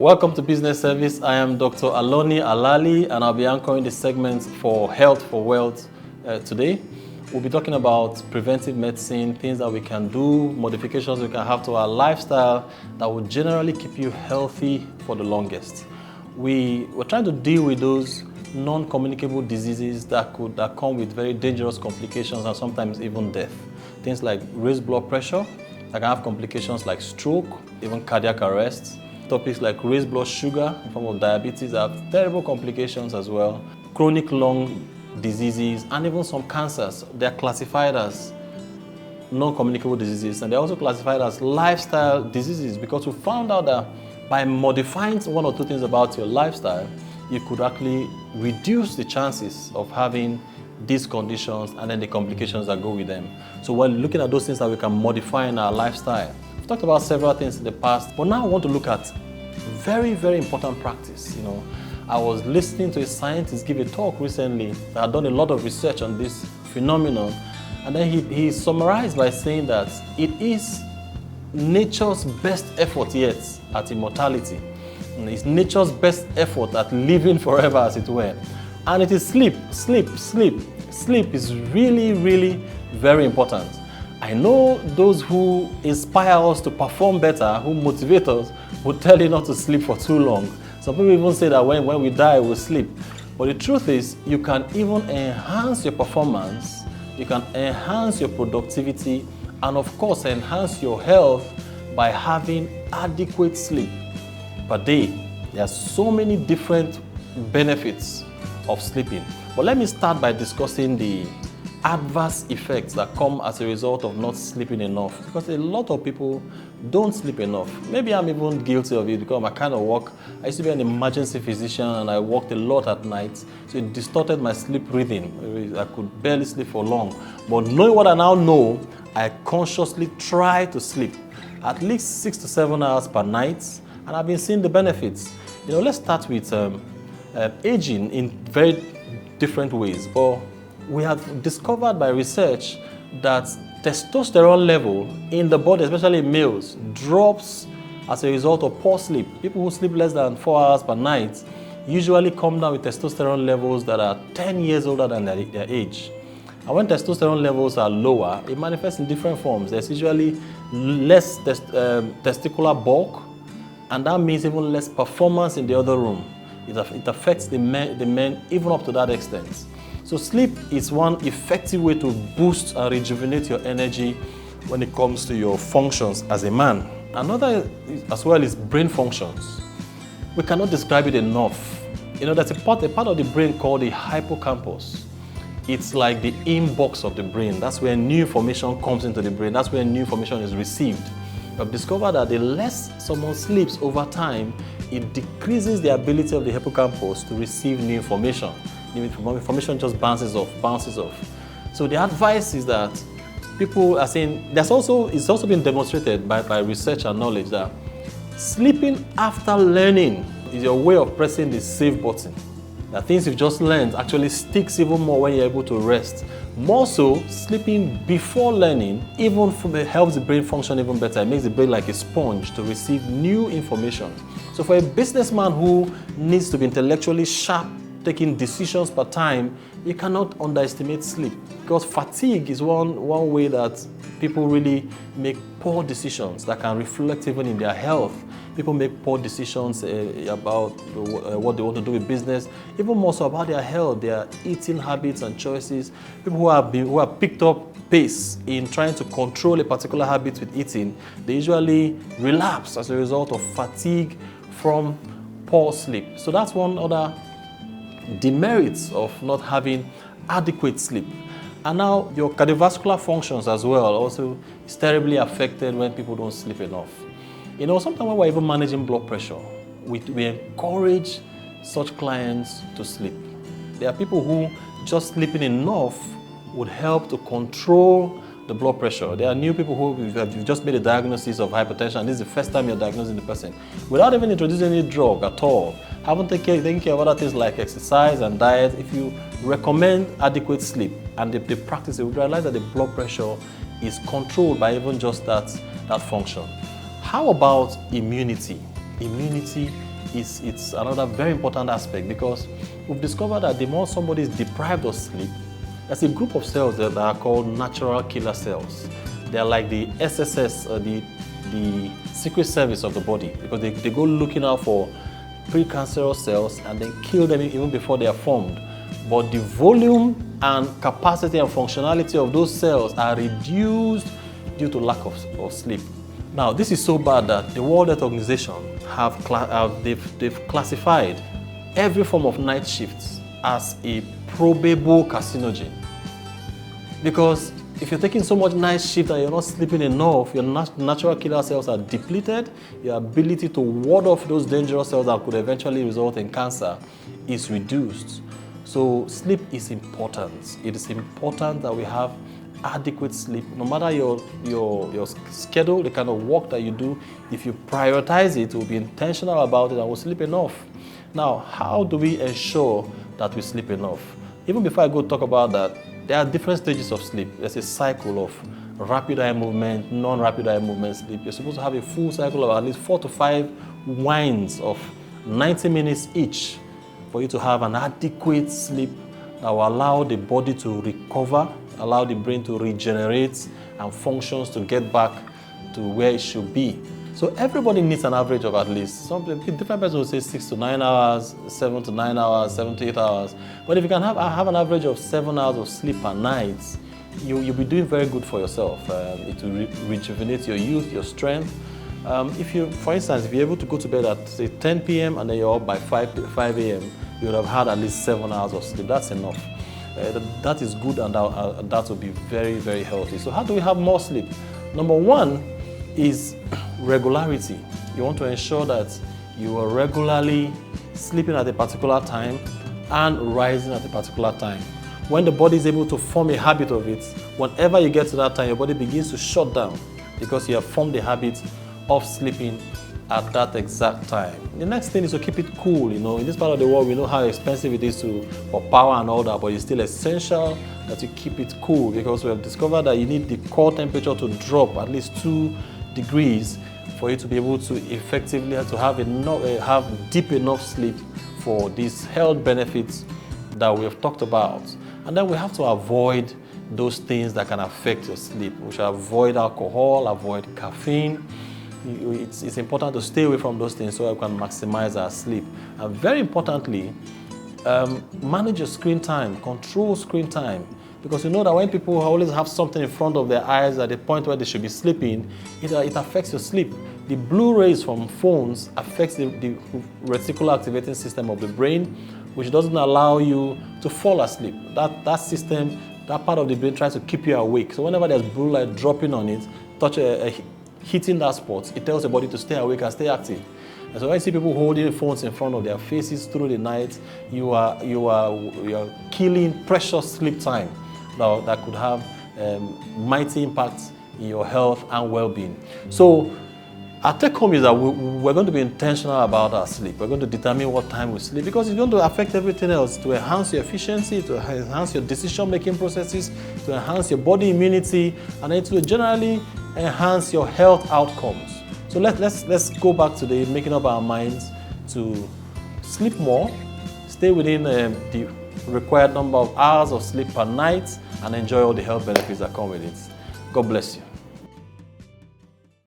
Welcome to Business Service. I am Dr. Aloni Alali, and I'll be anchoring the segment for Health for Wealth today. We'll be talking about preventive medicine, things that we can do, modifications we can have to our lifestyle that will generally keep you healthy for the longest. We're trying to deal with those non-communicable diseases that come with very dangerous complications and sometimes even death. Things like raised blood pressure that can have complications like stroke, even cardiac arrest. Topics like raised blood sugar in form of diabetes have terrible complications as well. Chronic lung diseases and even some cancers, they're classified as non-communicable diseases, and they're also classified as lifestyle diseases because we found out that by modifying one or two things about your lifestyle, you could actually reduce the chances of having these conditions and then the complications that go with them. So we're looking at those things that we can modify in our lifestyle. We've talked about several things in the past, but now I want to look at very, very important practice. I was listening to a scientist give a talk recently that had done a lot of research on this phenomenon, and then he summarized by saying that it is nature's best effort yet at immortality. It's nature's best effort at living forever, as it were. And it is sleep, sleep, sleep. Sleep is really, really very important. I know those who inspire us to perform better, who motivate us, will tell you not to sleep for too long. Some people even say that when we die, we'll sleep. But the truth is, you can even enhance your performance, you can enhance your productivity, and of course, enhance your health by having adequate sleep per day. There are so many different benefits of sleeping. But let me start by discussing the adverse effects that come as a result of not sleeping enough, because a lot of people don't sleep enough. Maybe I'm even guilty of it because my kind of work, I used to be an emergency physician and I worked a lot at night, so it distorted my sleep rhythm. I could barely sleep for long. But knowing what I now know, I consciously try to sleep at least 6 to 7 hours per night, and I've been seeing the benefits. Let's start with aging in very different ways. But we have discovered by research that testosterone level in the body, especially in males, drops as a result of poor sleep. People who sleep less than 4 hours per night usually come down with testosterone levels that are 10 years older than their age. And when testosterone levels are lower, it manifests in different forms. There's usually less testicular bulk, and that means even less performance in the other room. It affects the men even up to that extent. So sleep is one effective way to boost and rejuvenate your energy when it comes to your functions as a man. Another as well is brain functions. We cannot describe it enough. There's a part of the brain called the hippocampus. It's like the inbox of the brain. That's where new information comes into the brain. That's where new information is received. I've discovered that the less someone sleeps over time, it decreases the ability of the hippocampus to receive new information. Information just bounces off. So the advice is that people are saying, it's also been demonstrated by research and knowledge that sleeping after learning is your way of pressing the save button. The things you've just learned actually sticks even more when you're able to rest. More so, sleeping before learning even helps the brain function even better. It makes the brain like a sponge to receive new information. So for a businessman who needs to be intellectually sharp, taking decisions per time, you cannot underestimate sleep, because fatigue is one way that people really make poor decisions that can reflect even in their health. People make poor decisions about what they want to do with business, even more so about their health, their eating habits and choices. People who have picked up pace in trying to control a particular habit with eating, they usually relapse as a result of fatigue from poor sleep. So that's one other demerits of not having adequate sleep. And now your cardiovascular functions as well also is terribly affected when people don't sleep enough. Sometimes when we're even managing blood pressure, we encourage such clients to sleep. There are people who just sleeping enough would help to control the blood pressure. There are new people who you've just made a diagnosis of hypertension, and this is the first time you're diagnosing the person without even introducing any drug at all. Haven't taken care of other things like exercise and diet. If you recommend adequate sleep and they practice it, we realize that the blood pressure is controlled by even just that function. How about immunity? Immunity it's another very important aspect, because we've discovered that the more somebody is deprived of sleep, there's a group of cells that are called natural killer cells. They're like the SSS, the secret service of the body, because they go looking out for precancerous cells and then kill them even before they are formed. But the volume and capacity and functionality of those cells are reduced due to lack of sleep. Now, this is so bad that the World Health Organization they've classified every form of night shifts as a probable carcinogen. Because if you're taking so much night shift and you're not sleeping enough, your natural killer cells are depleted, your ability to ward off those dangerous cells that could eventually result in cancer is reduced. So sleep is important. It is important that we have adequate sleep. No matter your schedule, the kind of work that you do, if you prioritize it, we'll be intentional about it and we'll sleep enough. Now, how do we ensure that we sleep enough? Even before I go talk about that, there are different stages of sleep. There's a cycle of rapid eye movement, non-rapid eye movement sleep. You're supposed to have a full cycle of at least 4 to 5 winds of 90 minutes each for you to have an adequate sleep that will allow the body to recover, allow the brain to regenerate and functions to get back to where it should be. So everybody needs an average of at least, different persons will say 6 to 9 hours, 7 to 9 hours, 7 to 8 hours. But if you can have an average of 7 hours of sleep per night, you'll be doing very good for yourself. It will rejuvenate your youth, your strength. If you, for instance, if you're able to go to bed at say 10 p.m. and then you're up by 5 a.m., you would have had at least 7 hours of sleep. That's enough. That is good, and that will be very, very healthy. So how do we have more sleep? Number one is regularity. You want to ensure that you are regularly sleeping at a particular time and rising at a particular time. When the body is able to form a habit of it, whenever you get to that time, your body begins to shut down because you have formed the habit of sleeping at that exact time. The next thing is to keep it cool. You know, in this part of the world, we know how expensive it is for power and all that, but it's still essential that you keep it cool, because we have discovered that you need the core temperature to drop at least 2 degrees for you to be able to effectively have deep enough sleep for these health benefits that we have talked about. And then we have to avoid those things that can affect your sleep. We should avoid alcohol, avoid caffeine. It's important to stay away from those things so we can maximize our sleep. And very importantly, manage your screen time, control screen time. Because you know that when people always have something in front of their eyes at the point where they should be sleeping, it affects your sleep. The blue rays from phones affects the reticular activating system of the brain, which doesn't allow you to fall asleep. That system, that part of the brain tries to keep you awake. So whenever there's blue light dropping on it, hitting that spot, it tells the body to stay awake and stay active. And so when you see people holding phones in front of their faces through the night, you are killing precious sleep time that could have mighty impacts in your health and well-being. So our take home is that we're going to be intentional about our sleep. We're going to determine what time we sleep, because it's going to affect everything else, to enhance your efficiency, to enhance your decision-making processes, to enhance your body immunity, and then to generally enhance your health outcomes. So let's go back to making up our minds to sleep more, stay within the required number of hours of sleep per night, and enjoy all the health benefits that come with it. God bless you.